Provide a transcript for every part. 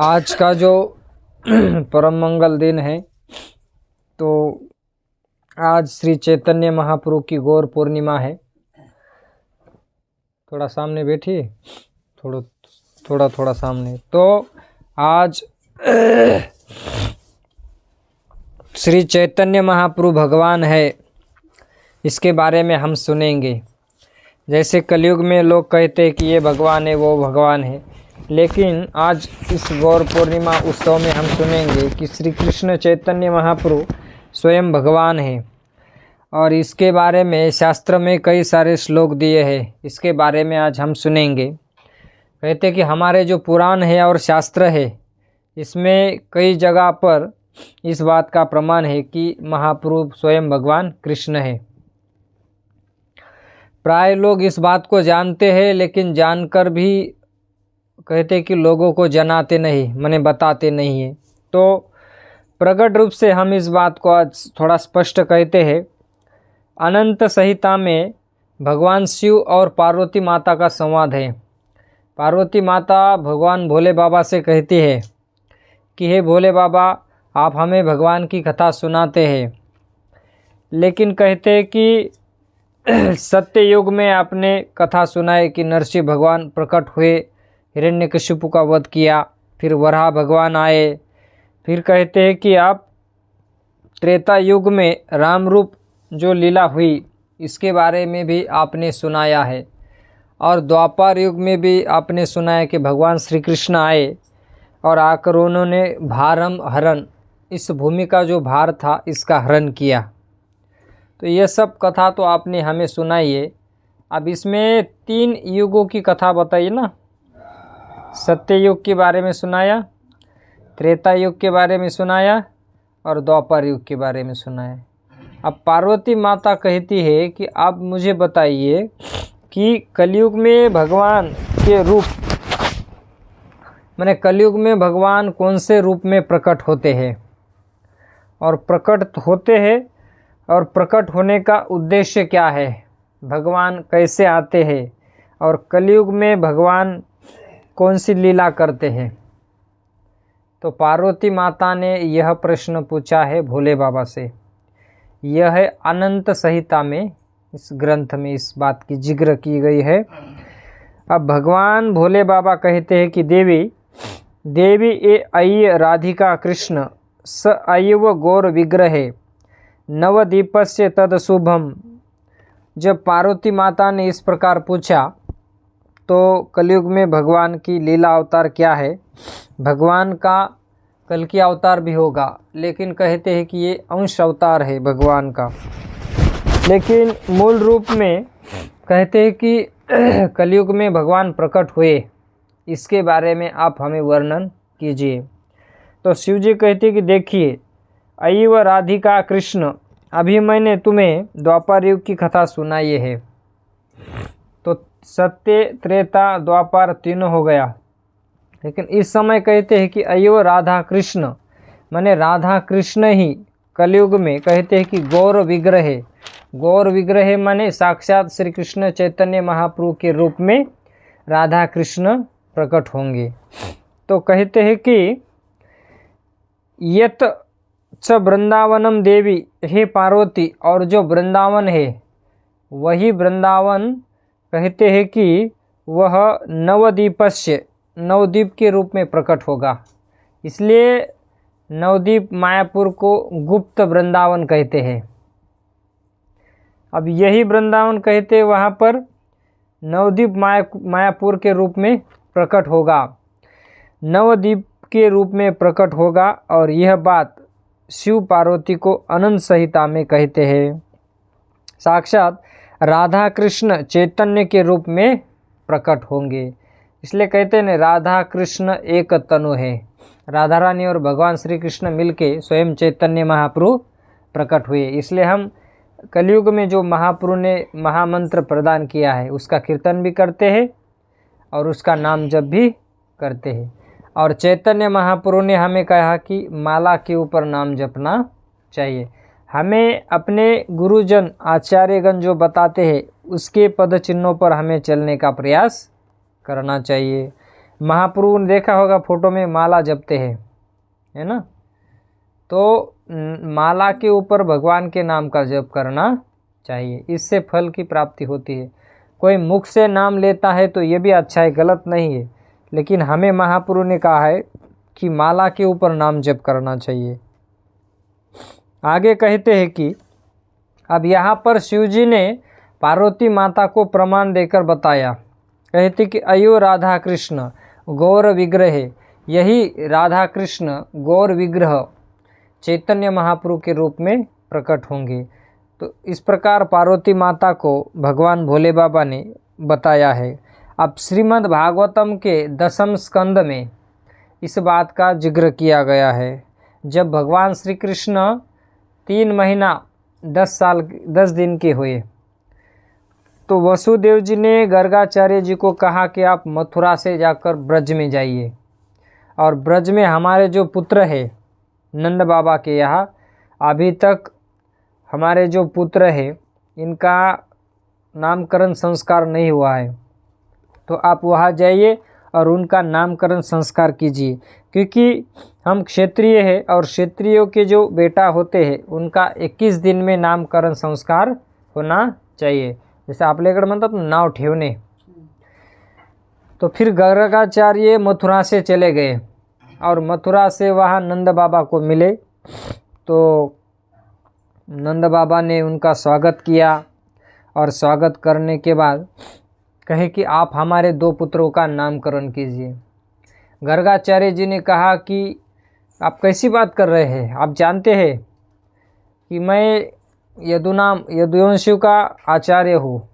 आज का जो परम मंगल दिन है, तो आज श्री चैतन्य महाप्रभु की गौर पूर्णिमा है। थोड़ा सामने बैठिए, थोड़ा सामने। तो आज श्री चैतन्य महाप्रभु भगवान है, इसके बारे में हम सुनेंगे। जैसे कलयुग में लोग कहते हैं कि ये भगवान है, वो भगवान है, लेकिन आज इस गौर पूर्णिमा उत्सव में हम सुनेंगे कि श्री कृष्ण चैतन्य महाप्रभु स्वयं भगवान है। और इसके बारे में शास्त्र में कई सारे श्लोक दिए हैं, इसके बारे में आज हम सुनेंगे। कहते हैं कि हमारे जो पुराण है और शास्त्र है, इसमें कई जगह पर इस बात का प्रमाण है कि महाप्रभु स्वयं भगवान कृष्ण है। प्राय लोग इस बात को जानते हैं, लेकिन जानकर भी कहते कि लोगों को जनाते नहीं, माने बताते नहीं है। तो प्रकट रूप से हम इस बात को आज थोड़ा स्पष्ट कहते हैं। अनंत संहिता में भगवान शिव और पार्वती माता का संवाद है। पार्वती माता भगवान भोले बाबा से कहती है कि हे भोले बाबा, आप हमें भगवान की कथा सुनाते हैं, लेकिन कहते हैं कि सत्य युग में आपने कथा सुनाए कि नरसिंह भगवान प्रकट हुए, हिरण्यकशिपु का वध किया, फिर वराह भगवान आए। फिर कहते हैं कि आप त्रेता युग में राम रूप जो लीला हुई, इसके बारे में भी आपने सुनाया है। और द्वापर युग में भी आपने सुनाया कि भगवान श्री कृष्ण आए और आकर उन्होंने भारम हरण, इस भूमि का जो भार था इसका हरण किया। तो ये सब कथा तो आपने हमें सुनाई है। अब इसमें 3 युगों की कथा बताइए ना। सत्य युग के बारे में सुनाया, त्रेता युग के बारे में सुनाया और द्वापर युग के बारे में सुनाया। अब पार्वती माता कहती है कि आप मुझे बताइए कि कलयुग में भगवान के रूप, माने कलयुग में भगवान कौन से रूप में प्रकट होते हैं, और प्रकट होते हैं और प्रकट होने का उद्देश्य क्या है, भगवान कैसे आते हैं, और कलयुग में भगवान कौन सी लीला करते हैं। तो पार्वती माता ने यह प्रश्न पूछा है भोले बाबा से। यह है अनंत संहिता में, इस ग्रंथ में इस बात की जिक्र की गई है। अब भगवान भोले बाबा कहते हैं कि देवी देवी ए अय्य राधिका कृष्ण स अयव गौर विग्रहे नवदीपस्य तद शुभम। जब पार्वती माता ने इस प्रकार पूछा, तो कलयुग में भगवान की लीला अवतार क्या है। भगवान का कल की अवतार भी होगा, लेकिन कहते हैं कि ये अंश अवतार है भगवान का, लेकिन मूल रूप में कहते हैं कि कलयुग में भगवान प्रकट हुए, इसके बारे में आप हमें वर्णन कीजिए। तो शिव जी कहते हैं कि देखिए, अय्व राधिका कृष्ण, अभी मैंने तुम्हें द्वापर युग की कथा सुनाई है। तो सत्य, त्रेता, द्वापर तीनों हो गया, लेकिन इस समय कहते हैं कि अय्व राधा कृष्ण, माने राधा कृष्ण ही कलयुग में कहते हैं कि गौर विग्रह। गौर विग्रह माने साक्षात श्री कृष्ण चैतन्य महाप्रभु के रूप में राधा कृष्ण प्रकट होंगे। तो कहते हैं कि यत च वृंदावनम देवी, हे पार्वती, और जो वृंदावन है वही वृंदावन कहते हैं कि वह नवदीपस्य, नवदीप के रूप में प्रकट होगा। इसलिए नवदीप मायापुर को गुप्त वृंदावन कहते हैं। अब यही वृंदावन कहते हैं वहाँ पर नवदीप मायापुर के रूप में प्रकट होगा, नवदीप के रूप में प्रकट होगा। और यह बात शिव पार्वती को अनंत संहिता में कहते हैं। साक्षात राधा कृष्ण चैतन्य के रूप में प्रकट होंगे। इसलिए कहते हैं राधा कृष्ण एक तनु है। राधा रानी और भगवान श्री कृष्ण मिलके स्वयं चैतन्य महाप्रभु प्रकट हुए। इसलिए हम कलयुग में जो महाप्रभु ने महामंत्र प्रदान किया है, उसका कीर्तन भी करते हैं और उसका नाम जप भी करते हैं। और चैतन्य महाप्रभु ने हमें कहा कि माला के ऊपर नाम जपना चाहिए। हमें अपने गुरुजन आचार्यगण जो बताते हैं, उसके पद चिन्हों पर हमें चलने का प्रयास करना चाहिए। महाप्रभु ने देखा होगा फोटो में माला जपते हैं, है ना। तो माला के ऊपर भगवान के नाम का जप करना चाहिए, इससे फल की प्राप्ति होती है। कोई मुख से नाम लेता है तो ये भी अच्छा है, गलत नहीं है, लेकिन हमें महाप्रभु ने कहा है कि माला के ऊपर नाम जप करना चाहिए। आगे कहते हैं कि अब यहाँ पर शिवजी ने पार्वती माता को प्रमाण देकर बताया। कहते कि अयो राधा कृष्ण गौर विग्रह, यही राधा कृष्ण गौर विग्रह चैतन्य महाप्रभु के रूप में प्रकट होंगे। तो इस प्रकार पार्वती माता को भगवान भोले बाबा ने बताया है। अब श्रीमद् भागवतम के 10वें स्कंद में इस बात का जिक्र किया गया है। जब भगवान श्री कृष्ण 3 महीना 10 दिन के हुए तो वसुदेव जी ने गर्गाचार्य जी को कहा कि आप मथुरा से जाकर ब्रज में जाइए, और ब्रज में हमारे जो पुत्र है नंद बाबा के यहाँ अभी तक हमारे जो पुत्र है इनका नामकरण संस्कार नहीं हुआ है, तो आप वहाँ जाइए और उनका नामकरण संस्कार कीजिए, क्योंकि हम क्षत्रिय है और क्षत्रियों के जो बेटा होते हैं उनका 21 दिन में नामकरण संस्कार होना चाहिए। जैसे आपल्याकडे म्हणतात नाव ठेवणे। तो फिर गर्गाचार्य मथुरा से चले गए और मथुरा से वहाँ नंद बाबा को मिले। तो नंद बाबा ने उनका स्वागत किया और स्वागत करने के बाद कहे कि आप हमारे 2 पुत्रों का नामकरण कीजिए। गर्गाचार्य जी ने कहा कि आप कैसी बात कर रहे हैं, आप जानते हैं कि मैं यदुवंश का आचार्य हूँ,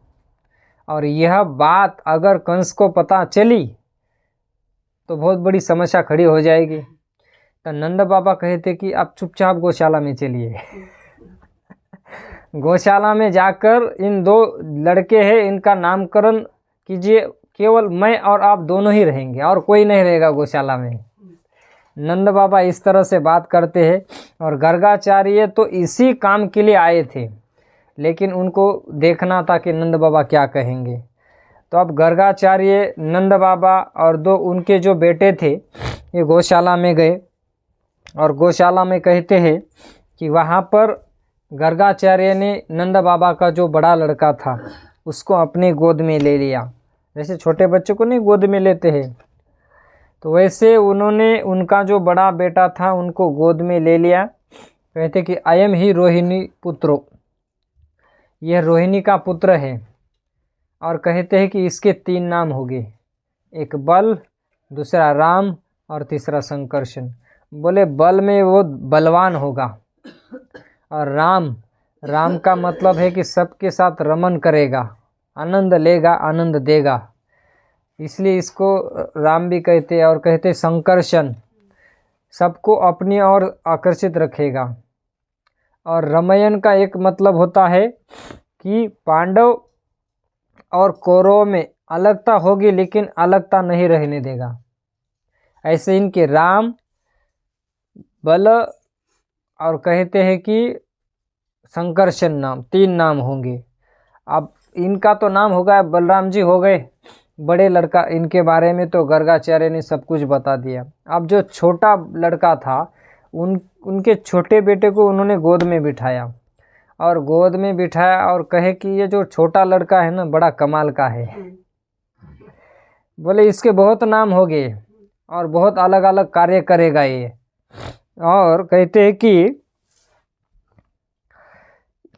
और यह बात अगर कंस को पता चली तो बहुत बड़ी समस्या खड़ी हो जाएगी। तो नंद बाबा कहते कि आप चुपचाप गौशाला में चलिए। गौशाला में जाकर इन 2 लड़के हैं इनका नामकरण कीजिए, केवल मैं और आप दोनों ही रहेंगे और कोई नहीं रहेगा गौशाला में। नंद बाबा इस तरह से बात करते हैं, और गर्गाचार्य तो इसी काम के लिए आए थे, लेकिन उनको देखना था कि नंद बाबा क्या कहेंगे। तो अब गर्गाचार्य नंद बाबा और 2 उनके जो बेटे थे ये गौशाला में गए, और गौशाला में कहते हैं कि वहाँ पर गर्गाचार्य ने नंद बाबा का जो बड़ा लड़का था उसको अपनी गोद में ले लिया। जैसे छोटे बच्चों को नहीं गोद में लेते हैं, तो वैसे उन्होंने उनका जो बड़ा बेटा था उनको गोद में ले लिया। कहते कि अयम ही रोहिणी पुत्रो, यह रोहिणी का पुत्र है। और कहते हैं कि इसके 3 नाम होंगे, एक बल, दूसरा राम और तीसरा संकर्षण। बोले बल में वो बलवान होगा, और राम का मतलब है कि सबके साथ रमन करेगा, आनंद लेगा, आनंद देगा, इसलिए इसको राम भी कहते हैं। और कहते संकर्षण, सबको अपनी ओर आकर्षित रखेगा। और रमयन का एक मतलब होता है कि पांडव और कौरव में अलगता होगी लेकिन अलगता नहीं रहने देगा। ऐसे इनके राम, बल और कहते हैं कि संकर्षण नाम 3 नाम होंगे। अब इनका तो नाम होगा, बलराम जी हो गए बड़े लड़का, इनके बारे में तो गर्गाचार्य ने सब कुछ बता दिया। अब जो छोटा लड़का था उनके छोटे बेटे को उन्होंने गोद में बिठाया, और गोद में बिठाया और कहे कि ये जो छोटा लड़का है ना बड़ा कमाल का है। बोले इसके बहुत नाम हो गए और बहुत अलग अलग कार्य करेगा ये। और कहते हैं कि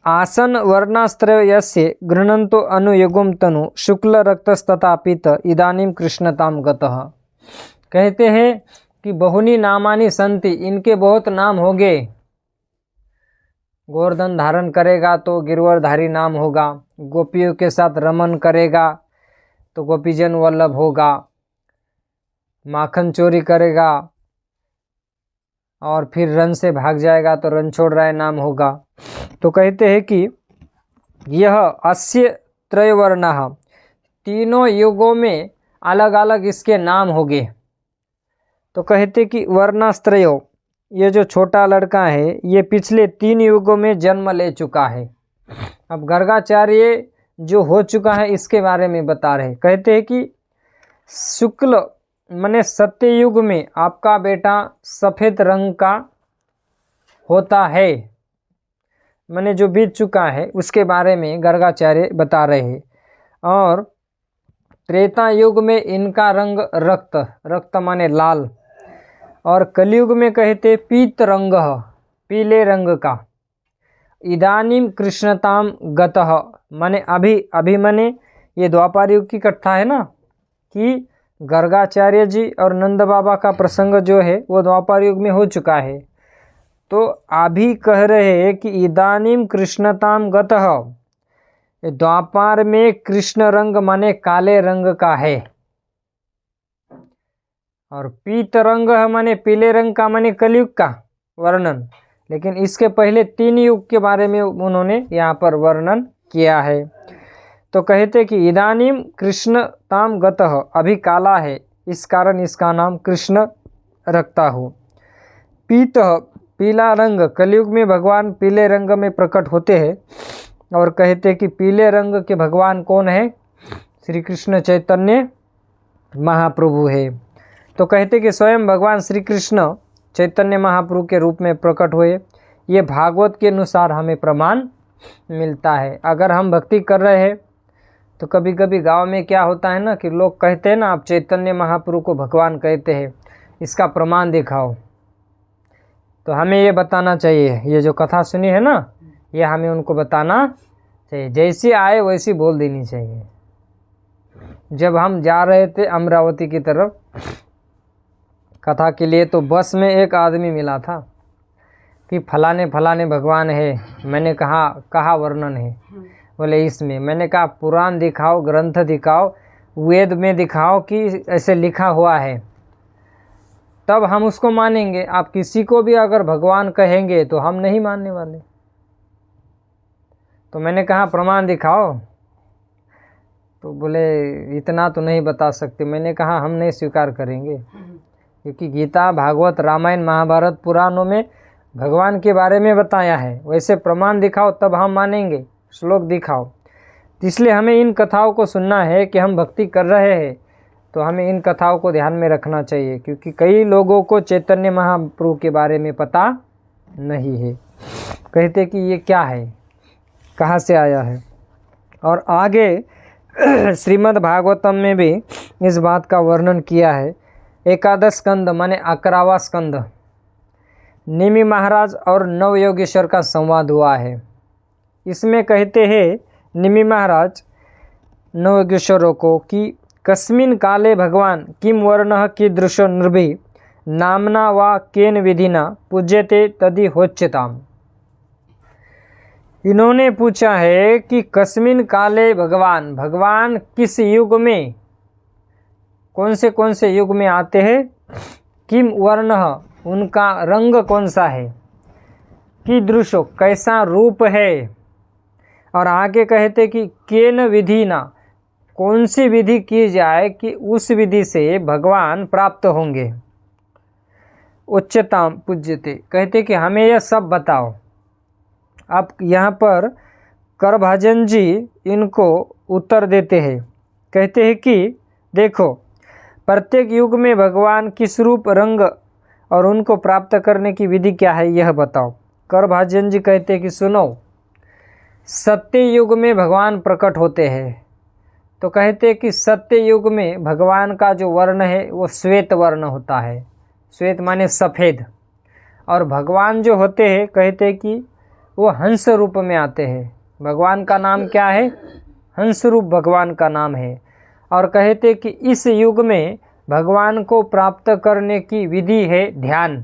आसन वर्णास्त्र यस्य गृह्णन्तो अनुयुगम तनु शुक्ल रक्तस्तथा पीत इदानीम कृष्णताम गतः। कहते हैं कि बहुनी नामानि संति, इनके बहुत नाम होंगे। गोवर्धन धारण करेगा तो गिरवरधारी नाम होगा, गोपियों के साथ रमन करेगा तो गोपीजन वल्लभ होगा, माखन चोरी करेगा और फिर रन से भाग जाएगा तो रणछोड़ राय नाम होगा। तो कहते हैं कि यह अस्य त्रयवर्णः, तीनों युगों में अलग अलग इसके नाम होंगे। तो कहते कि वर्णास्त्रयो, ये जो छोटा लड़का है ये पिछले 3 युगों में जन्म ले चुका है। अब गर्गाचार्य जो हो चुका है इसके बारे में बता रहे। कहते हैं कि शुक्ल माने सत्ययुग में आपका बेटा सफ़ेद रंग का होता है, माने जो बीत चुका है उसके बारे में गर्गाचार्य बता रहे हैं। और त्रेता युग में इनका रंग रक्त, रक्त माने लाल, और कलयुग में कहते पीत रंग, पीले रंग का। इदानीम कृष्णताम गतः, माने अभी, अभी माने ये द्वापर युग की कथा है ना, कि गर्गाचार्य जी और नंद बाबा का प्रसंग जो है वो द्वापर युग में हो चुका है। तो अभी कह रहे हैं कि इदानीम कृष्णताम गतः, द्वापर में कृष्ण रंग माने काले रंग का है, और पीत रंग माने पीले रंग का, माने कलयुग का वर्णन। लेकिन इसके पहले 3 युग के बारे में उन्होंने यहाँ पर वर्णन किया है। तो कहते कि इदानीम कृष्ण ताम गतः, अभी काला है, इस कारण इसका नाम कृष्ण रखता हूँ। पीत, पीला रंग, कलयुग में भगवान पीले रंग में प्रकट होते हैं। और कहते कि पीले रंग के भगवान कौन है? श्री कृष्ण चैतन्य महाप्रभु है। तो कहते कि स्वयं भगवान श्री कृष्ण चैतन्य महाप्रभु के रूप में प्रकट हुए। ये भागवत के अनुसार हमें प्रमाण मिलता है। अगर हम भक्ति कर रहे हैं तो कभी कभी गांव में क्या होता है ना कि लोग कहते हैं ना, आप चैतन्य महाप्रभु को भगवान कहते हैं, इसका प्रमाण दिखाओ। तो हमें ये बताना चाहिए, ये जो कथा सुनी है ना, ये हमें उनको बताना चाहिए, जैसी आए वैसी बोल देनी चाहिए। जब हम जा रहे थे अमरावती की तरफ कथा के लिए, तो बस में एक आदमी मिला था कि फलाने फलाने भगवान है। मैंने कहा वर्णन है? बोले इसमें। मैंने कहा पुराण दिखाओ, ग्रंथ दिखाओ, वेद में दिखाओ कि ऐसे लिखा हुआ है, तब हम उसको मानेंगे। आप किसी को भी अगर भगवान कहेंगे तो हम नहीं मानने वाले। तो मैंने कहा प्रमाण दिखाओ, तो बोले इतना तो नहीं बता सकते। मैंने कहा हम नहीं स्वीकार करेंगे, क्योंकि गीता, भागवत, रामायण, महाभारत पुराणों में भगवान के बारे में बताया है। वैसे प्रमाण दिखाओ तब हम मानेंगे, श्लोक दिखाओ। इसलिए हमें इन कथाओं को सुनना है कि हम भक्ति कर रहे हैं तो हमें इन कथाओं को ध्यान में रखना चाहिए, क्योंकि कई लोगों को चैतन्य महाप्रभु के बारे में पता नहीं है। कहते कि ये क्या है, कहाँ से आया है। और आगे श्रीमद् भागवतम में भी इस बात का वर्णन किया है। एकादश स्कंद माने 11वां स्कंद, निमि महाराज और नवयोगेश्वर का संवाद हुआ है। इसमें कहते हैं निमि महाराज नवयोगेश्वरों को कि कस्मिन् काले भगवान किम वर्णः कीदृशो नृभिः नामना वा केन विधिना पूज्यते तदि होच्यताम्। इन्होंने पूछा है कि कस्मिन् काले भगवान, भगवान किस युग में, कौन से युग में आते हैं। किम वर्णः, उनका रंग कौन सा है। कीदृशो, कैसा रूप है। और आगे कहते कि केन विधिना, कौन सी विधि की जाए कि उस विधि से भगवान प्राप्त होंगे। उच्चताम पूज्यते, कहते कि हमें यह सब बताओ। अब यहाँ पर करभाजन जी इनको उत्तर देते हैं। कहते हैं कि देखो, प्रत्येक युग में भगवान किस रूप, रंग और उनको प्राप्त करने की विधि क्या है, यह बताओ। करभाजन जी कहते हैं कि सुनो, सत्य युग में भगवान प्रकट होते हैं। तो कहते हैं कि सत्य युग में भगवान का जो वर्ण है वो श्वेत वर्ण होता है। श्वेत माने सफ़ेद। और भगवान जो होते हैं कहते हैं कि वो हंस रूप में आते हैं। भगवान का नाम क्या है? हंस रूप भगवान का नाम है। और कहते हैं कि इस युग में भगवान को प्राप्त करने की विधि है ध्यान।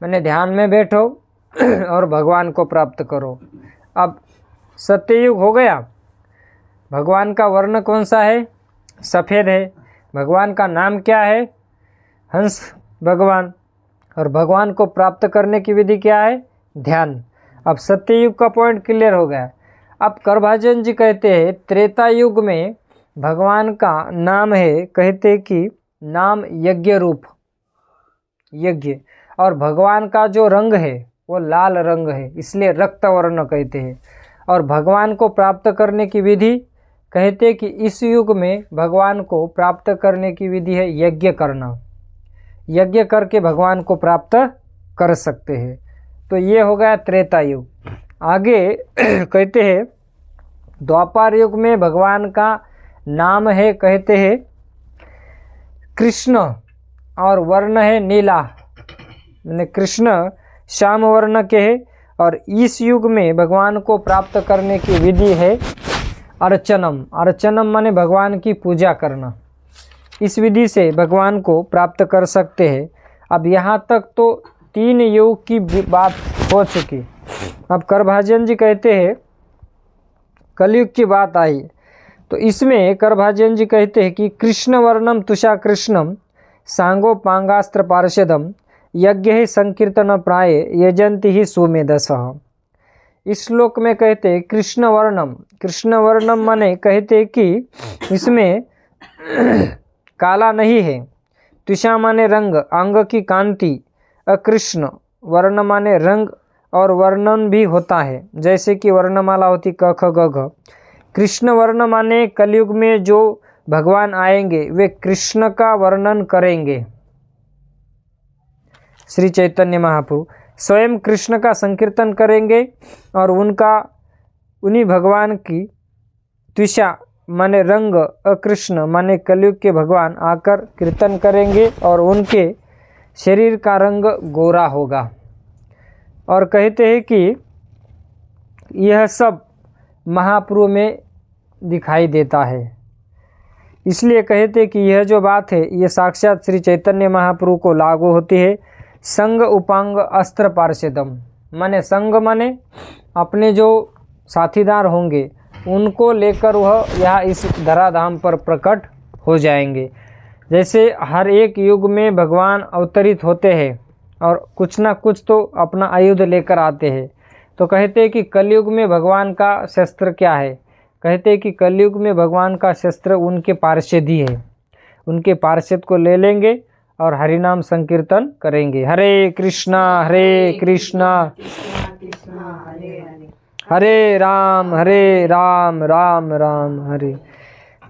मैंने ध्यान में बैठो और भगवान को प्राप्त करो। अब सत्ययुग हो गया, भगवान का वर्ण कौन सा है? सफ़ेद है। भगवान का नाम क्या है? हंस भगवान। और भगवान को प्राप्त करने की विधि क्या है? ध्यान। अब सत्ययुग का पॉइंट क्लियर हो गया। अब करभाजन जी कहते हैं त्रेता युग में भगवान का नाम है, कहते कि नाम यज्ञ रूप, यज्ञ। और भगवान का जो रंग है वो लाल रंग है, इसलिए रक्त वर्ण कहते हैं। और भगवान को प्राप्त करने की विधि कहते कि इस युग में भगवान को प्राप्त करने की विधि है यज्ञ करना। यज्ञ करके भगवान को प्राप्त कर सकते हैं। तो ये हो गया त्रेता युग। आगे कहते हैं द्वापर युग में भगवान का नाम है कहते हैं कृष्ण और वर्ण है नीला, मैंने कृष्ण श्याम वर्ण के है। और इस युग में भगवान को प्राप्त करने की विधि है अर्चनम। अर्चनम माने भगवान की पूजा करना। इस विधि से भगवान को प्राप्त कर सकते हैं। अब यहाँ तक तो 3 युग की बात हो चुकी। अब करभाजन जी कहते हैं कलयुग की बात आई। तो इसमें करभाजन जी कहते हैं कि कृष्ण वर्णम तुषा कृष्णम सांगो पांगास्त्र पार्षदम यज्ञ ही संकीर्तन प्राय यजंती ही सुमेधसः। इस श्लोक में कहते हैं कृष्ण वर्णम माने कहते कि इसमें काला नहीं है। तुषा माने रंग, अंग की कांति। अकृष्ण वर्ण माने रंग और वर्णन भी होता है, जैसे कि वर्णमाला होती क ख ग घ। कृष्ण वर्ण माने कलयुग में जो भगवान आएंगे वे कृष्ण का वर्णन करेंगे। श्री चैतन्य महाप्रभु स्वयं कृष्ण का संकीर्तन करेंगे और उन्हीं भगवान की त्विषा माने रंग, अकृष्ण माने कलयुग के भगवान आकर कीर्तन करेंगे और उनके शरीर का रंग गोरा होगा। और कहते हैं कि यह सब महाप्रभु में दिखाई देता है। इसलिए कहते कि यह जो बात है ये साक्षात श्री चैतन्य महाप्रभु को लागू होती है। संग उपांग अस्त्र पार्षदम माने संग माने अपने जो साथीदार होंगे उनको लेकर वह यहाँ इस धराधाम पर प्रकट हो जाएंगे। जैसे हर एक युग में भगवान अवतरित होते हैं और कुछ ना कुछ तो अपना आयुध लेकर आते हैं। तो कहते हैं कि कलयुग में भगवान का शस्त्र क्या है। कहते हैं कि कलयुग में भगवान का शस्त्र उनके पार्षद ही है। उनके पार्षद को ले लेंगे और हरिनाम संकीर्तन करेंगे। हरे कृष्णा हरे राम राम राम हरे।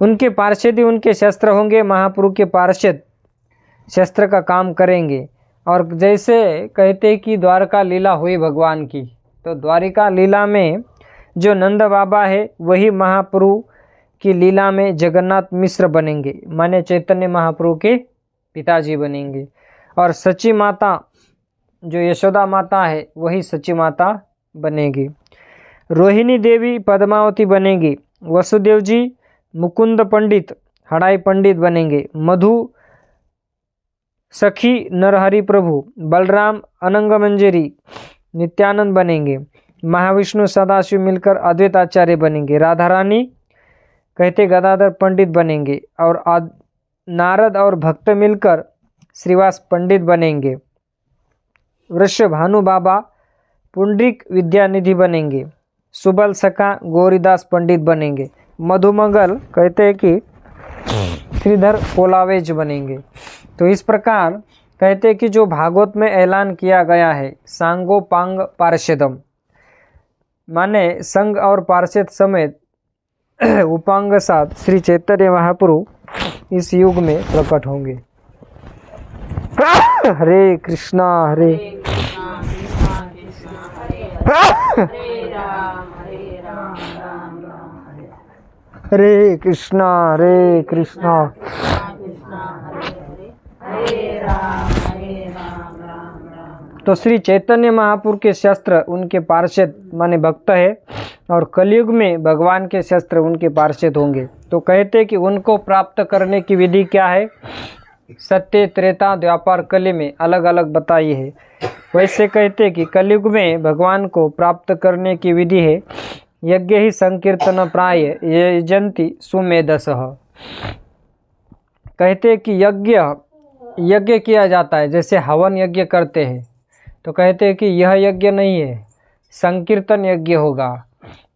उनके पार्षद ही उनके शस्त्र होंगे। महाप्रभु के पार्षद शस्त्र का काम करेंगे। और जैसे कहते कि द्वारका लीला हुई भगवान की, तो द्वारिका लीला में जो नंद बाबा है वही महाप्रभु की लीला में जगन्नाथ मिश्र बनेंगे, माने चैतन्य महाप्रभु के पिताजी बनेंगे। और सची माता जो यशोदा माता है वही सची माता बनेगी। रोहिणी देवी पद्मावती बनेगी। वसुदेव जी मुकुंद पंडित हड़ाई पंडित बनेंगे। मधु सखी नरहरि प्रभु, बलराम अनंग मंजरी नित्यानंद बनेंगे। महाविष्णु सदाशिव मिलकर अद्वैत आचार्य बनेंगे। राधा रानी कहते गदाधर पंडित बनेंगे। और नारद और भक्त मिलकर श्रीवास पंडित बनेंगे। वृषभानु बाबा पुंडरीक विद्यानिधि बनेंगे। सुबल सका गौरीदास पंडित बनेंगे। मधुमंगल कहते हैं कि श्रीधर पोलावेज बनेंगे। तो इस प्रकार कहते हैं कि जो भागवत में ऐलान किया गया है सांगो पांग पार्षदम माने संघ और पार्षद समेत उपांग साथ श्री चैतन्य महाप्रभु इस युग में प्रकट होंगे। हरे कृष्णा हरे हरे कृष्णा तो श्री चैतन्य महाप्रभु के शस्त्र उनके पार्षद माने भक्त है और कलयुग में भगवान के शस्त्र उनके पार्षद होंगे। तो कहते कि उनको प्राप्त करने की विधि क्या है, सत्य त्रेता द्वापर कली में अलग अलग बताई है। वैसे कहते कि कलयुग में भगवान को प्राप्त करने की विधि है यज्ञ ही संकीर्तन प्राय यजंती सुमेधसः। कहते कि यज्ञ किया जाता है, जैसे हवन यज्ञ करते हैं। तो कहते हैं कि यह यज्ञ नहीं है, संकीर्तन यज्ञ होगा।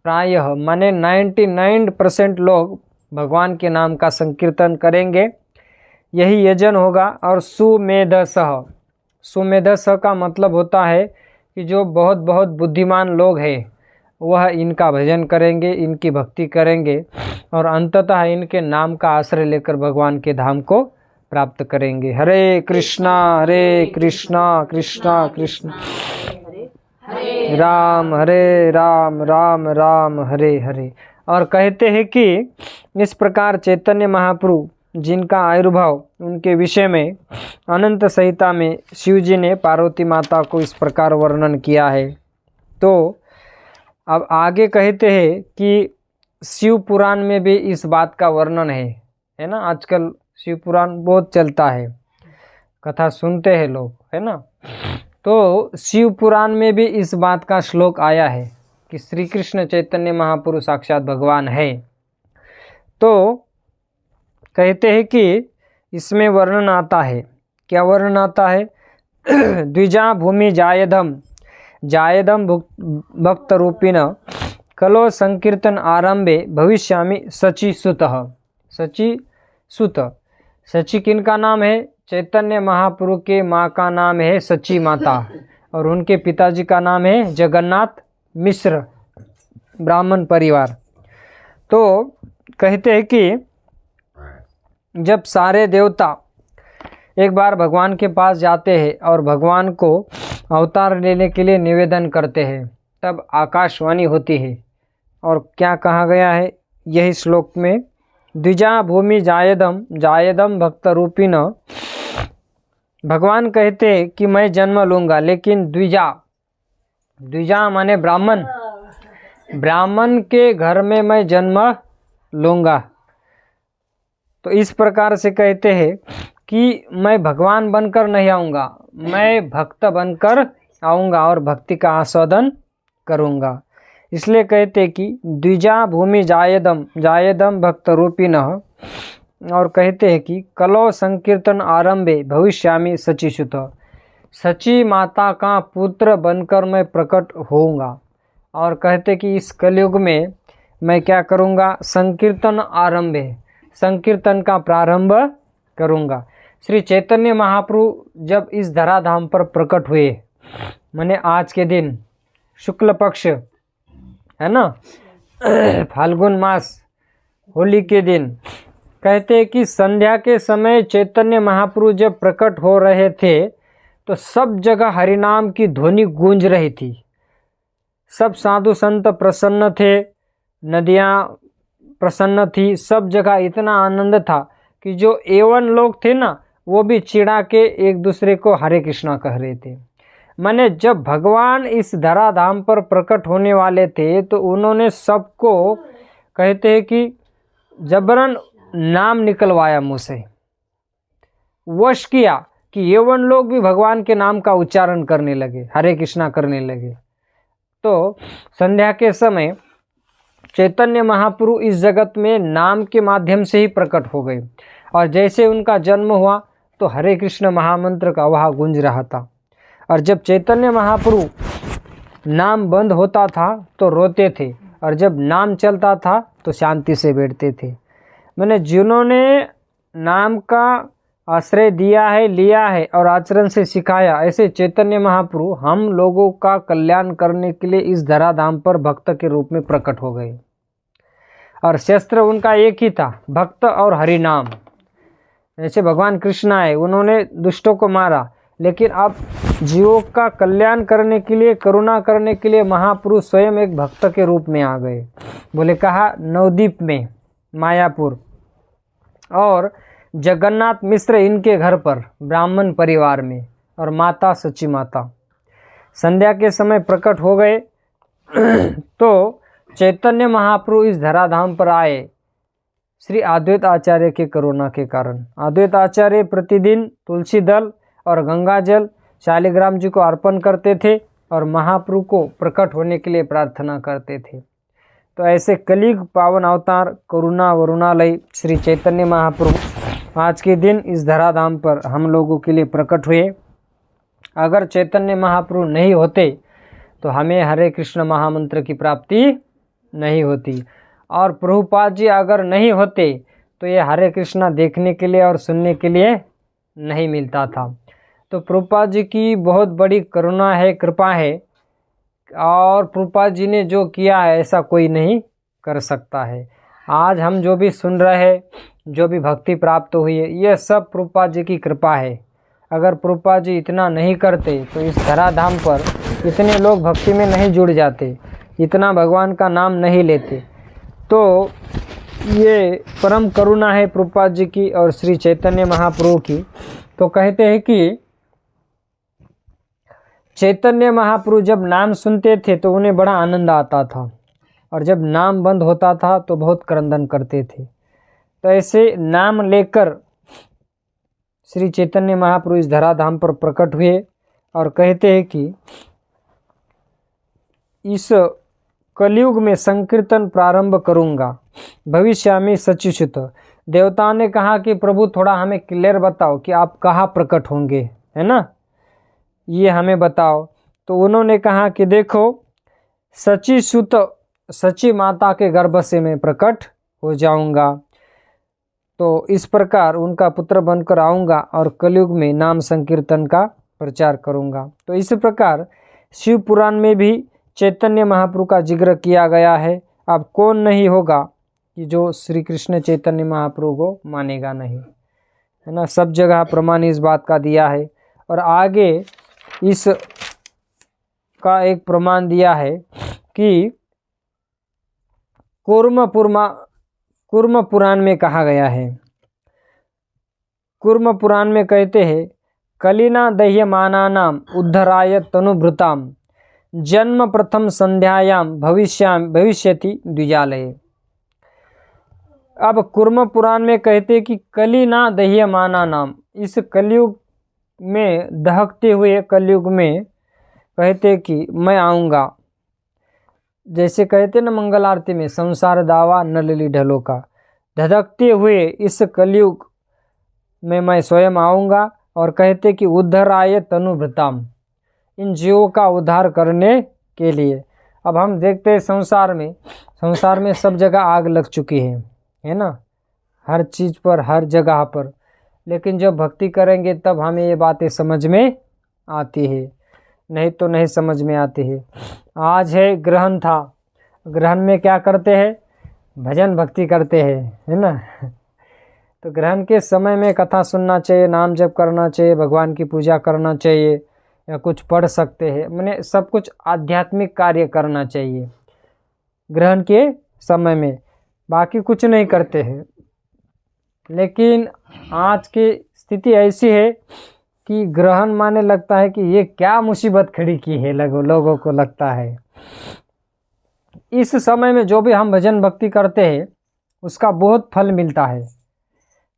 प्रायः माने 99% लोग भगवान के नाम का संकीर्तन करेंगे, यही यजन होगा। और सुमेधसः का मतलब होता है कि जो बहुत बहुत बुद्धिमान लोग हैं वह इनका भजन करेंगे, इनकी भक्ति करेंगे और अंततः इनके नाम का आश्रय लेकर भगवान के धाम को प्राप्त करेंगे। हरे कृष्णा कृष्णा कृष्ण राम हरे राम राम राम हरे हरे। और कहते हैं कि इस प्रकार चैतन्य महाप्रभु जिनका आविर्भाव उनके विषय में अनंत संहिता में शिव जी ने पार्वती माता को इस प्रकार वर्णन किया है। तो अब आगे कहते हैं कि शिव पुराण में भी इस बात का वर्णन है ना। आजकल शिव पुराण बहुत चलता है, कथा सुनते हैं लोग, है ना। तो शिव पुराण में भी इस बात का श्लोक आया है कि श्री कृष्ण चैतन्य महाप्रभु साक्षात भगवान है। तो कहते हैं कि इसमें वर्णन आता है, क्या वर्णन आता है? द्विजा भूमि जायदम जायदम भक्त रूपिण कलो संकीर्तन आरंभे भविष्यामि सची सुतः। सची सुत, सची किनका नाम है? चैतन्य महाप्रभु के माँ का नाम है सची माता और उनके पिताजी का नाम है जगन्नाथ मिश्र, ब्राह्मण परिवार। तो कहते हैं कि जब सारे देवता एक बार भगवान के पास जाते हैं और भगवान को अवतार लेने के लिए निवेदन करते हैं, तब आकाशवाणी होती है। और क्या कहा गया है यही श्लोक में? द्विजा भूमि जायदम जायदम भक्त रूपिण। भगवान कहते हैं कि मैं जन्म लूँगा, लेकिन द्विजा, द्विजा माने ब्राह्मण, ब्राह्मण के घर में मैं जन्म लूँगा। तो इस प्रकार से कहते हैं कि मैं भगवान बनकर नहीं आऊँगा, मैं भक्त बनकर आऊँगा और भक्ति का आस्वादन करूँगा। इसलिए कहते कि द्विजा भूमि जायदम जायदम भक्त रूपिणः। और कहते हैं कि कलो संकीर्तन आरंभे भविष्यामि सचीसुत। सची माता का पुत्र बनकर मैं प्रकट होऊंगा। और कहते कि इस कलयुग में मैं क्या करूँगा? संकीर्तन आरंभे, संकीर्तन का प्रारंभ करूँगा। श्री चैतन्य महाप्रभु जब इस धराधाम पर प्रकट हुए, माने आज के दिन शुक्ल पक्ष है ना, फाल्गुन मास, होली के दिन, कहते हैं कि संध्या के समय चैतन्य महाप्रभु जब प्रकट हो रहे थे तो सब जगह हरिनाम की ध्वनि गूंज रही थी। सब साधु संत प्रसन्न थे, नदियाँ प्रसन्न थी, सब जगह इतना आनंद था कि जो एवन लोग थे ना, वो भी चिढ़ा के एक दूसरे को हरे कृष्णा कह रहे थे। माने जब भगवान इस धराधाम पर प्रकट होने वाले थे तो उन्होंने सबको, कहते हैं कि जबरन नाम निकलवाया मुँह से, वश किया कि यवन लोग भी भगवान के नाम का उच्चारण करने लगे, हरे कृष्णा करने लगे। तो संध्या के समय चैतन्य महाप्रभु इस जगत में नाम के माध्यम से ही प्रकट हो गए और जैसे उनका जन्म हुआ तो हरे कृष्ण महामंत्र का वहाँ गूंज रहा था। और जब चैतन्य महाप्रभु नाम बंद होता था तो रोते थे और जब नाम चलता था तो शांति से बैठते थे। मैंने जिन्होंने नाम का आश्रय दिया है, लिया है और आचरण से सिखाया, ऐसे चैतन्य महाप्रभु हम लोगों का कल्याण करने के लिए इस धराधाम पर भक्त के रूप में प्रकट हो गए। और शस्त्र उनका एक ही था, भक्त और हरि नाम। जैसे भगवान कृष्ण आए, उन्होंने दुष्टों को मारा, लेकिन अब जीवों का कल्याण करने के लिए, करुणा करने के लिए महाप्रभु स्वयं एक भक्त के रूप में आ गए। बोले कहा नवद्वीप में, मायापुर, और जगन्नाथ मिश्र इनके घर पर ब्राह्मण परिवार में, और माता सची माता संध्या के समय प्रकट हो गए। तो चैतन्य महाप्रभु इस धराधाम पर आए श्री अद्वैत आचार्य के करुणा के कारण। अद्वैत आचार्य प्रतिदिन तुलसी दल और गंगा जल शालिग्राम जी को अर्पण करते थे और महाप्रभु को प्रकट होने के लिए प्रार्थना करते थे। तो ऐसे कलियुग पावन अवतार करुणा वरुणालय श्री चैतन्य महाप्रभु आज के दिन इस धराधाम पर हम लोगों के लिए प्रकट हुए। अगर चैतन्य महाप्रभु नहीं होते तो हमें हरे कृष्ण महामंत्र की प्राप्ति नहीं होती, और प्रभुपाद जी अगर नहीं होते तो ये हरे कृष्णा देखने के लिए और सुनने के लिए नहीं मिलता था। तो प्रभुपाद जी की बहुत बड़ी करुणा है, कृपा है, और प्रभुपाद जी ने जो किया है ऐसा कोई नहीं कर सकता है। आज हम जो भी सुन रहे हैं, जो भी भक्ति प्राप्त हुई है, ये सब प्रभुपाद जी की कृपा है। अगर प्रभुपाद जी इतना नहीं करते तो इस धराधाम पर इतने लोग भक्ति में नहीं जुड़ जाते, इतना भगवान का नाम नहीं लेते। तो ये परम करुणा है प्रभुपाद जी की और श्री चैतन्य महाप्रभु की। तो कहते हैं कि चैतन्य महाप्रभु जब नाम सुनते थे तो उन्हें बड़ा आनंद आता था, और जब नाम बंद होता था तो बहुत क्रंदन करते थे। तो ऐसे नाम लेकर श्री चैतन्य महाप्रभु इस धराधाम पर प्रकट हुए और कहते हैं कि इस कलयुग में संकीर्तन प्रारंभ करूंगा, भविष्यामि सचिशुत। देवताओं ने कहा कि प्रभु थोड़ा हमें क्लियर बताओ कि आप कहाँ प्रकट होंगे, है ना, ये हमें बताओ। तो उन्होंने कहा कि देखो, सचिसुत, सची माता के गर्भ से मैं प्रकट हो जाऊंगा, तो इस प्रकार उनका पुत्र बनकर आऊँगा और कलयुग में नाम संकीर्तन का प्रचार करूँगा। तो इस प्रकार शिव पुराण में भी चैतन्य महाप्रभु का जिक्र किया गया है। अब कौन नहीं होगा कि जो श्री कृष्ण चैतन्य महाप्रभु को मानेगा नहीं, है ना। सब जगह प्रमाण इस बात का दिया है। और आगे इस का एक प्रमाण दिया है कि कूर्म पुराण में कहा गया है। कूर्म पुराण में कहते हैं, कलिना दह्यमानानाम उद्धराय तनुभृताम जन्म प्रथम संध्यायाम भविष्यति द्विजालय। अब कूर्म पुराण में कहते कि कलिना दह्यमानानाम, इस कलयुग में दहकते हुए कलयुग में कहते कि मैं आऊँगा। जैसे कहते न मंगल आरती में, संसार दावा न लली ढलो का, धधकते हुए इस कलयुग में मैं स्वयं आऊँगा। और कहते कि उद्धराय तनुभृताम, इन जीवों का उद्धार करने के लिए। अब हम देखते हैं संसार में सब जगह आग लग चुकी है ना, हर चीज़ पर, हर जगह पर। लेकिन जब भक्ति करेंगे तब हमें ये बातें समझ में आती है, नहीं तो नहीं समझ में आती है। आज है ग्रहण था, ग्रहण में क्या करते हैं, भजन भक्ति करते हैं, है ना। तो ग्रहण के समय में कथा सुनना चाहिए, नाम जप करना चाहिए, भगवान की पूजा करना चाहिए, या कुछ पढ़ सकते हैं, मैंने सब कुछ आध्यात्मिक कार्य करना चाहिए ग्रहण के समय में, बाकी कुछ नहीं करते हैं। लेकिन आज की स्थिति ऐसी है कि ग्रहण माने लगता है कि ये क्या मुसीबत खड़ी की है, लोगों को लगता है। इस समय में जो भी हम भजन भक्ति करते हैं उसका बहुत फल मिलता है,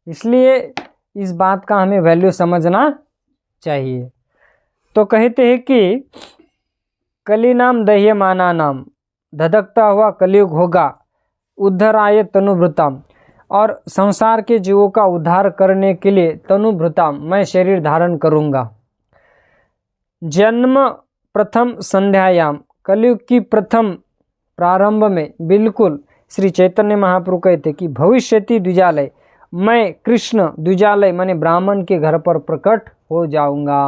इसलिए इस बात का हमें वैल्यू समझना चाहिए। तो कहते हैं कि कलिनाम दह्यमाना नाम, धधकता हुआ कलयुग होगा, उद्धराय तनुभृताम, और संसार के जीवों का उद्धार करने के लिए तनुभृताम, मैं शरीर धारण करूँगा। जन्म प्रथम संध्यायाम, कलयुग की प्रथम प्रारंभ में बिल्कुल श्री चैतन्य महाप्रभु कहते कि भविष्यति द्विजालय, मैं कृष्ण द्विजालय माने ब्राह्मण के घर पर प्रकट हो जाऊंगा।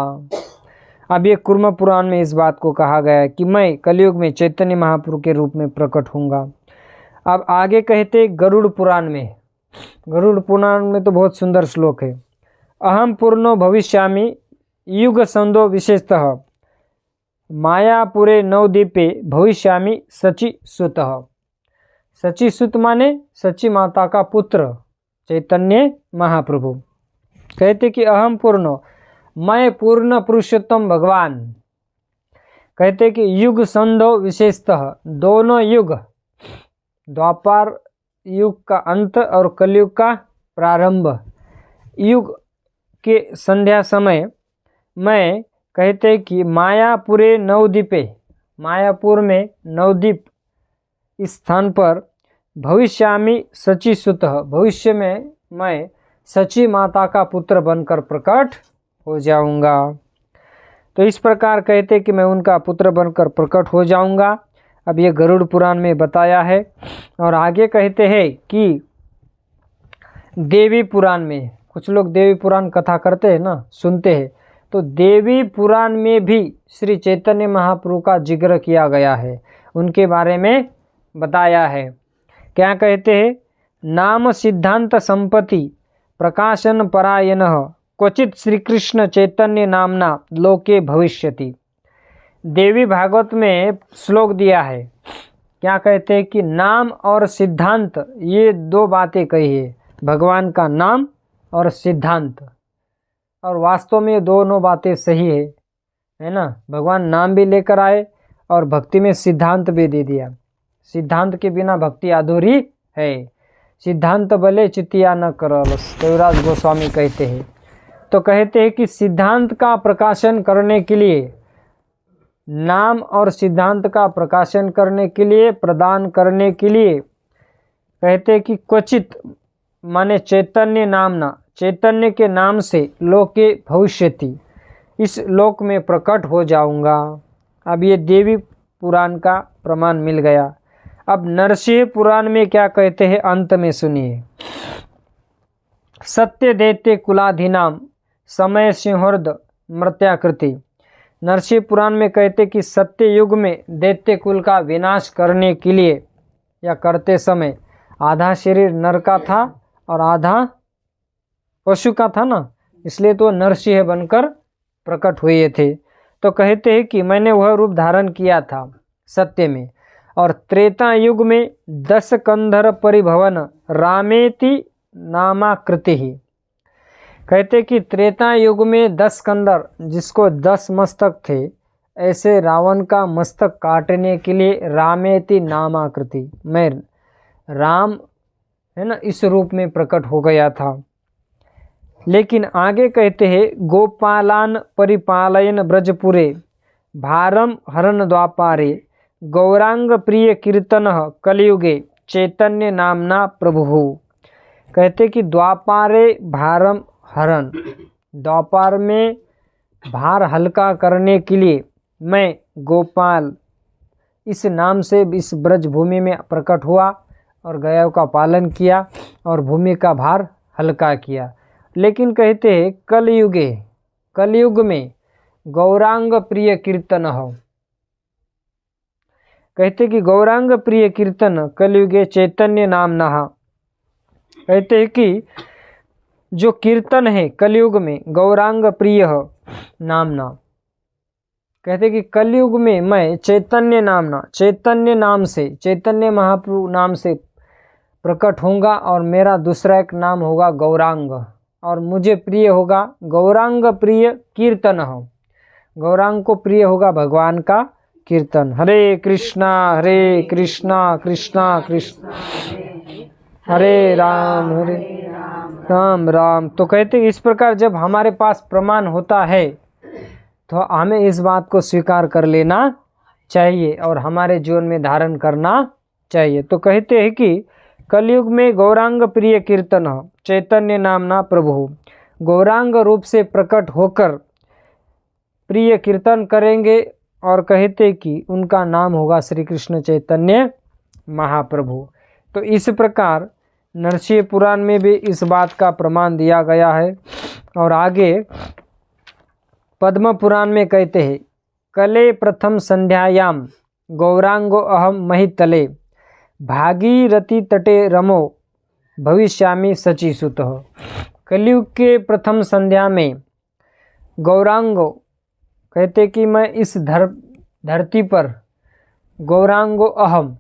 अब ये कूर्म पुराण में इस बात को कहा गया है कि मैं कलयुग में चैतन्य महाप्रभु के रूप में प्रकट होऊंगा। अब आगे कहते गरुड़ पुराण में, गरुड़ पुराण में तो बहुत सुंदर श्लोक है, अहम पूर्णो भविष्यामि युग संदो विशेषतः मायापुरे नवद्वीपे भविष्यामि सची सुतः। सची सुत माने सची माता का पुत्र चैतन्य महाप्रभु कहते कि अहम पूर्णो, मैं पूर्ण पुरुषोत्तम भगवान। कहते कि युग संधो विशेषतः, दोनों युग, द्वापर युग का अंत और कलयुग का प्रारंभ, युग के संध्या समय मैं कहते कि मायापुरे नवद्वीपे, मायापुर में नवद्वीप इस स्थान पर भविष्यामि सची सुतः, भविष्य में मैं सची माता का पुत्र बनकर प्रकट हो जाऊंगा। तो इस प्रकार कहते कि मैं उनका पुत्र बनकर प्रकट हो जाऊंगा। अब ये गरुड़ पुराण में बताया है। और आगे कहते हैं कि देवी पुराण में, कुछ लोग देवी पुराण कथा करते हैं ना, सुनते हैं, तो देवी पुराण में भी श्री चैतन्य महाप्रभु का जिक्र किया गया है, उनके बारे में बताया है। क्या कहते हैं? नाम सिद्धांत संपत्ति प्रकाशन परायण क्वचित श्री कृष्ण चैतन्य नामना लोके भविष्यति। देवी भागवत में श्लोक दिया है, क्या कहते हैं कि नाम और सिद्धांत, ये दो बातें कही है, भगवान का नाम और सिद्धांत। और वास्तव में ये दोनों बातें सही है ना। भगवान नाम भी लेकर आए और भक्ति में सिद्धांत भी दे दिया। सिद्धांत के बिना भक्ति अधूरी है। सिद्धांत भले चितिया न करलस, देवराज गोस्वामी कहते हैं। तो कहते हैं कि सिद्धांत का प्रकाशन करने के लिए, नाम और सिद्धांत का प्रकाशन करने के लिए, प्रदान करने के लिए, कहते हैं कि क्वचित माने चैतन्य नामना, चैतन्य के नाम से लोके भविष्यति, इस लोक में प्रकट हो जाऊंगा। अब ये देवी पुराण का प्रमाण मिल गया। अब नरसिंह पुराण में क्या कहते हैं, अंत में सुनिए। सत्य देते कुलाधिनाम समय सिंहर्द मृत्याकृति। नरसिंह पुराण में कहते कि सत्य युग में दैत्य कुल का विनाश करने के लिए या करते समय आधा शरीर नर का था और आधा पशु का था ना, इसलिए तो नरसिंह बनकर प्रकट हुए थे। तो कहते हैं कि मैंने वह रूप धारण किया था सत्य में। और त्रेता युग में 10 कंधर परिभवन रामेति नामाकृति ही। कहते कि त्रेता युग में 10 कंधर, जिसको 10 मस्तक थे, ऐसे रावण का मस्तक काटने के लिए रामेति नामाकृति, मैं राम है ना, इस रूप में प्रकट हो गया था। लेकिन आगे कहते हैं गोपालान परिपालयन ब्रजपुरे भारम हरण द्वापारे गौरांग प्रिय कीर्तन कलयुगे चैतन्य नामना प्रभु। कहते कि द्वापारे भारम हरण, द्वापार में भार हल्का करने के लिए मैं गोपाल इस नाम से इस ब्रज भूमि में प्रकट हुआ और गयाओं का पालन किया और भूमि का भार हल्का किया। लेकिन कहते हैं कलयुगे, कलयुग में गौरांग प्रिय कीर्तन हो। कहते कि गौरांग प्रिय कीर्तन कलयुगे चैतन्य नाम नहा। कहते हैं कि जो कीर्तन है कलयुग में गौरांग प्रिय नामना। कहते कि कलयुग में मैं चैतन्य नामना, चैतन्य नाम से, चैतन्य महाप्रभु नाम से प्रकट होऊंगा और मेरा दूसरा एक नाम होगा गौरांग, और मुझे प्रिय होगा गौरांग प्रिय कीर्तन हो। गौरांग को प्रिय होगा भगवान का कीर्तन। हरे कृष्णा कृष्णा कृष्ण हरे राम राम राम। तो कहते इस प्रकार जब हमारे पास प्रमाण होता है तो हमें इस बात को स्वीकार कर लेना चाहिए और हमारे जीवन में धारण करना चाहिए। तो कहते हैं कि कलयुग में गौरांग प्रिय कीर्तन चैतन्य नामना प्रभु, गौरांग रूप से प्रकट होकर प्रिय कीर्तन करेंगे और कहते कि उनका नाम होगा श्री कृष्ण चैतन्य महाप्रभु। तो इस प्रकार नरसिंह पुराण में भी इस बात का प्रमाण दिया गया है। और आगे पद्म पुराण में कहते हैं कले प्रथम संध्यायाम गौरांगो अहम महितले भागीरथी तटे रमो भविष्यामि सचिसुत। कलयुग के प्रथम संध्या में गौरांगो कहते कि मैं इस धरती पर गौरांगो अहम,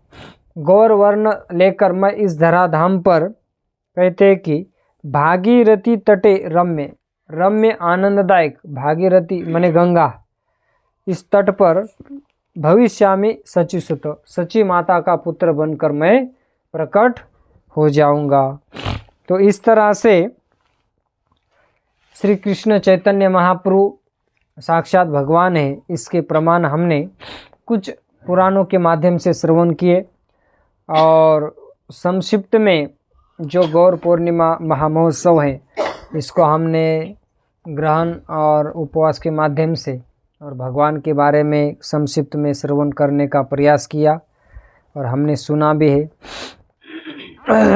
गौर वर्ण लेकर मैं इस धराधाम पर कहते कि भागीरथी तटे रम्य, रम्य आनंददायक, भागीरथी माने गंगा, इस तट पर भविष्यामि सचिसुत, सची माता का पुत्र बनकर मैं प्रकट हो जाऊंगा। तो इस तरह से श्री कृष्ण चैतन्य महाप्रभु साक्षात भगवान है, इसके प्रमाण हमने कुछ पुराणों के माध्यम से श्रवण किए। और संक्षिप्त में जो गौर पूर्णिमा महामहोत्सव है इसको हमने ग्रहण और उपवास के माध्यम से और भगवान के बारे में संक्षिप्त में श्रवण करने का प्रयास किया और हमने सुना भी है।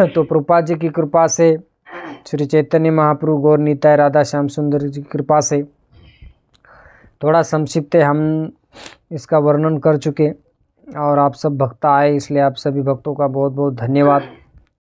तो प्रभुपाद जी की कृपा से, श्री चैतन्य महाप्रभु गौर निताय राधा श्याम सुंदर जी की कृपा से थोड़ा संक्षिप्त हम इसका वर्णन कर चुके और आप सब भक्त आए, इसलिए आप सभी भक्तों का बहुत बहुत धन्यवाद।